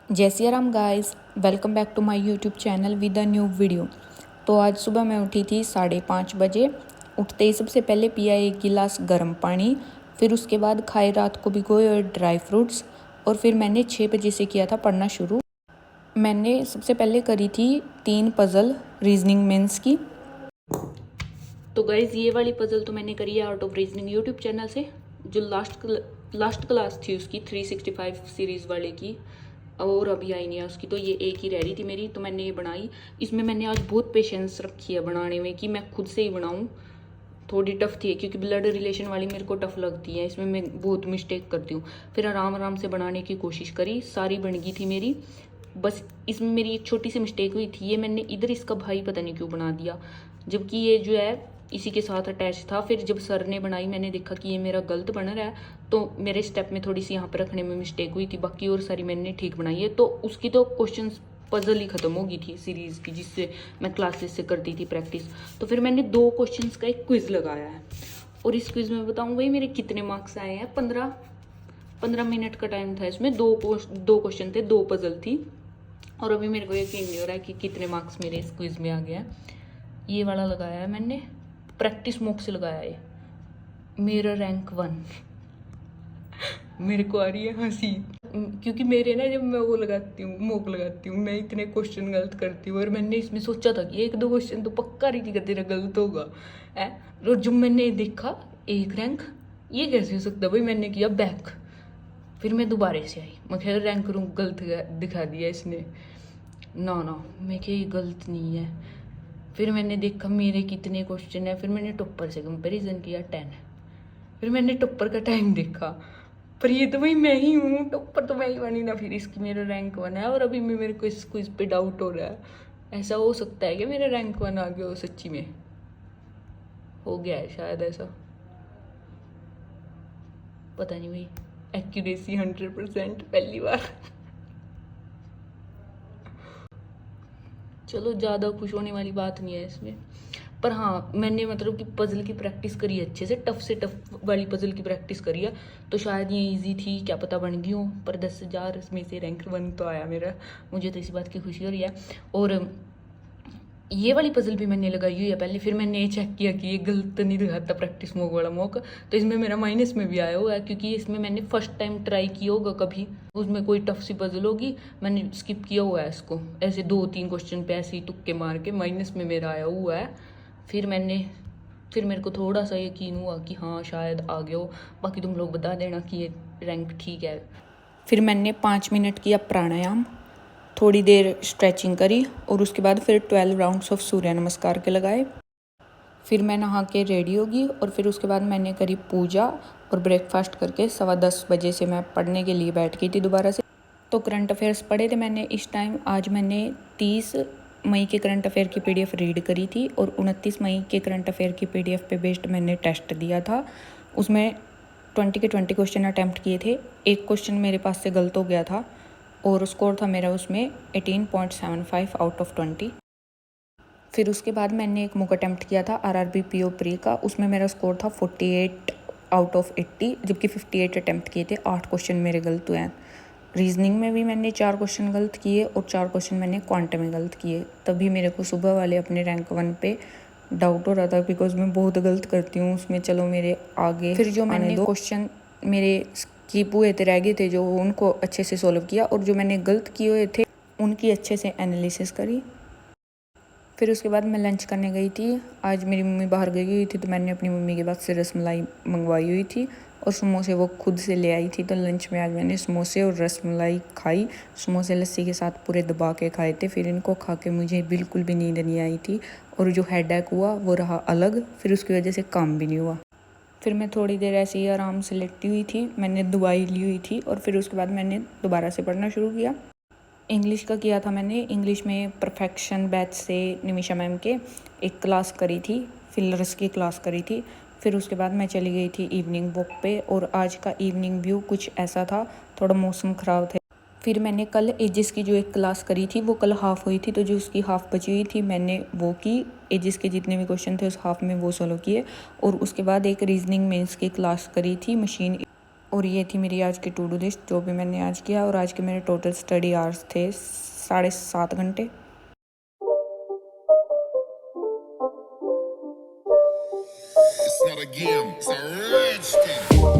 जय Siya Ram guys, welcome back to my YouTube channel with a new video. तो आज सुबह मैं उठी थी 5:30 बजे। उठते ही सबसे पहले पिया एक गिलास गर्म पानी, फिर उसके बाद खाए रात को भिगोए हुए ड्राई फ्रूट्स, और फिर मैंने 6 बजे से किया था पढ़ना शुरू। मैंने सबसे पहले करी थी 3 पज़ल रीजनिंग मेंस की। तो गाइस ये वाली पज़ल तो मैंने करी है art of reasoning YouTube channel से। जो लास्ट क्लास थी उसकी 365 सीरीज़ वाले की, और अभी आई नहीं है उसकी, तो ये एक ही रह रही थी मेरी, तो मैंने ये बनाई। इसमें मैंने आज बहुत पेशेंस रखी है बनाने में कि मैं खुद से ही बनाऊँ। थोड़ी टफ थी क्योंकि ब्लड रिलेशन वाली मेरे को टफ लगती है, इसमें मैं बहुत मिस्टेक करती हूँ। फिर आराम आराम से बनाने की कोशिश करी, सारी बन गई थी मेरी। बस इसमें मेरी एक छोटी सी मिस्टेक हुई थी, ये मैंने इधर इसका भाई पता नहीं क्यों बना दिया, जबकि ये जो है इसी के साथ अटैच था। फिर जब सर ने बनाई मैंने देखा कि ये मेरा गलत बन रहा है, तो मेरे स्टेप में थोड़ी सी यहाँ पर रखने में मिस्टेक हुई थी, बाकी और सारी मैंने ठीक बनाई है। तो उसकी तो क्वेश्चन पजल ही खत्म हो गई थी सीरीज़ की, जिससे मैं क्लासेस से करती थी प्रैक्टिस। तो फिर मैंने 2 क्वेश्चंस का एक क्विज़ लगाया है, और इस क्विज़ में बताऊँ भाई मेरे कितने मार्क्स आए हैं। 15 मिनट का टाइम था इसमें, 2 क्वेश्चन थे, 2 पजल थी, और अभी मेरे को यकीन नहीं हो रहा है कि कितने मार्क्स मेरे इस क्विज़ में आ गए हैं। ये वाला लगाया है मैंने, प्रैक्टिस मोक से लगाया है, मेरा रैंक 1। मेरे को आ रही है हंसी, क्योंकि मेरे ना जब मैं वो लगाती हूँ, मोक लगाती हूँ, मैं इतने क्वेश्चन गलत करती हूँ। और मैंने इसमें सोचा था कि 1-2 क्वेश्चन तो पक्का रही थी कि तेरा गलत होगा है। और जब मैंने देखा 1 रैंक, ये कैसे हो सकता भाई, मैंने किया बैक। फिर मैं दोबारा से आई, मैं कह रैंक रूम गलत दिखा दिया इसने, ना ना मैं क्या ये गलत नहीं है। फिर मैंने देखा मेरे कितने क्वेश्चन है, फिर मैंने टॉपर से कंपैरिजन किया 10। फिर मैंने टॉपर का टाइम देखा, पर ये तो भाई मैं ही हूँ, टॉपर तो मैं ही बनी ना। फिर इसकी मेरा रैंक 1 है, और अभी भी मेरे को इस क्विज पे डाउट हो रहा है। ऐसा हो सकता है कि मेरा रैंक 1 आ गया हो, सच्ची में हो गया है शायद ऐसा, पता नहीं भाई। एक्यूरेसी 100% पहली बार। चलो ज़्यादा खुश होने वाली बात नहीं है इसमें, पर हाँ मैंने मतलब कि पज़ल की प्रैक्टिस करी है अच्छे से, टफ से टफ वाली पज़ल की प्रैक्टिस करी है। तो शायद ये इजी थी, क्या पता बन गई हो, पर 10,000 में से रैंक 1 तो आया मेरा, मुझे तो इसी बात की खुशी हो रही है। और ये वाली पज़ल भी मैंने लगाई हुई है पहले, फिर मैंने ये चेक किया कि ये गलत नहीं दिखाता प्रैक्टिस मोक वाला मोक, तो इसमें मेरा माइनस में भी आया हुआ है, क्योंकि इसमें मैंने फर्स्ट टाइम ट्राई किया होगा कभी, उसमें कोई टफ सी पज़ल होगी, मैंने स्किप किया हुआ है इसको। ऐसे 2-3 क्वेश्चन पे ऐसे ही तुक्के मार के माइनस में मेरा आया हुआ है। फिर मेरे को थोड़ा सा यकीन हुआ कि हाँ शायद आ गया हो। बाकी तुम लोग बता देना कि ये रैंक ठीक है। फिर मैंने 5 मिनट किया प्राणायाम, थोड़ी देर स्ट्रेचिंग करी, और उसके बाद फिर 12 राउंड्स ऑफ सूर्य नमस्कार के लगाए। फिर मैं नहा के रेडी होगी, और फिर उसके बाद मैंने करी पूजा, और ब्रेकफास्ट करके 10:15 बजे से मैं पढ़ने के लिए बैठ गई थी दोबारा से। तो करंट अफेयर्स पढ़े थे मैंने इस टाइम। आज मैंने 30 मई के करंट अफेयर की पीडीएफ रीड करी थी, और 29 मई के करंट अफेयर की पीडीएफ पे बेस्ड मैंने टेस्ट दिया था। उसमें 20 के 20 क्वेश्चन अटैम्प्ट किए थे। एक क्वेश्चन मेरे पास से गलत हो गया था, और स्कोर था मेरा उसमें 18.75 आउट ऑफ 20। फिर उसके बाद मैंने एक मुक अटैम्प्ट किया था आरआरबी पीओ प्री का, उसमें मेरा स्कोर था 48 आउट ऑफ 80, जबकि 58 अटैम्प्ट किए थे। 8 क्वेश्चन मेरे गलत हुए हैं। रीजनिंग में भी मैंने 4 क्वेश्चन गलत किए, और 4 क्वेश्चन मैंने क्वांटम में गलत किए। तभी मेरे को सुबह वाले अपने रैंक 1 पे डाउट हो रहा था, बिकॉज मैं बहुत गलत करती हूँ उसमें। चलो मेरे आगे फिर जो मैंने 2 क्वेश्चन मेरे स्किप हुए थे, रह गए थे, जो उनको अच्छे से सोल्व किया, और जो मैंने गलत किए हुए थे उनकी अच्छे से एनालिसिस करी। फिर उसके बाद मैं लंच करने गई थी। आज मेरी मम्मी बाहर गई हुई थी, तो मैंने अपनी मम्मी के पास से रसमलाई मंगवाई हुई थी, और समोसे वो खुद से ले आई थी। तो लंच में आज मैंने समोसे और रसमलाई खाई। समोसे लस्सी के साथ पूरे दबा के खाए थे। फिर इनको खा के मुझे बिल्कुल भी नींद नहीं आई थी, और जो हेडेक हुआ वो रहा अलग, फिर उसकी वजह से काम भी नहीं हुआ। फिर मैं थोड़ी देर ऐसे ही आराम से लेटी हुई थी, मैंने दवाई ली हुई थी, और फिर उसके बाद मैंने दोबारा से पढ़ना शुरू किया। इंग्लिश का किया था मैंने। इंग्लिश में परफेक्शन बैच से निमिषा मैम के एक क्लास करी थी, फिलर्स की क्लास करी थी। फिर उसके बाद मैं चली गई थी इवनिंग वॉक पे, और आज का इवनिंग व्यू कुछ ऐसा था, थोड़ा मौसम ख़राब था। फिर मैंने कल एजिस की जो एक क्लास करी थी वो कल हाफ़ हुई थी, तो जो उसकी हाफ़ बची हुई थी मैंने वो की। एजिस के जितने भी क्वेश्चन थे उस हाफ़ में वो सॉल्व किए, और उसके बाद एक रीजनिंग मेंस की क्लास करी थी मशीन, और ये थी मेरी आज की टू डू लिस्ट, जो भी मैंने आज किया। और आज के मेरे टोटल स्टडी आवर्स थे 7.5 घंटे। It's not a game, it's a rich thing.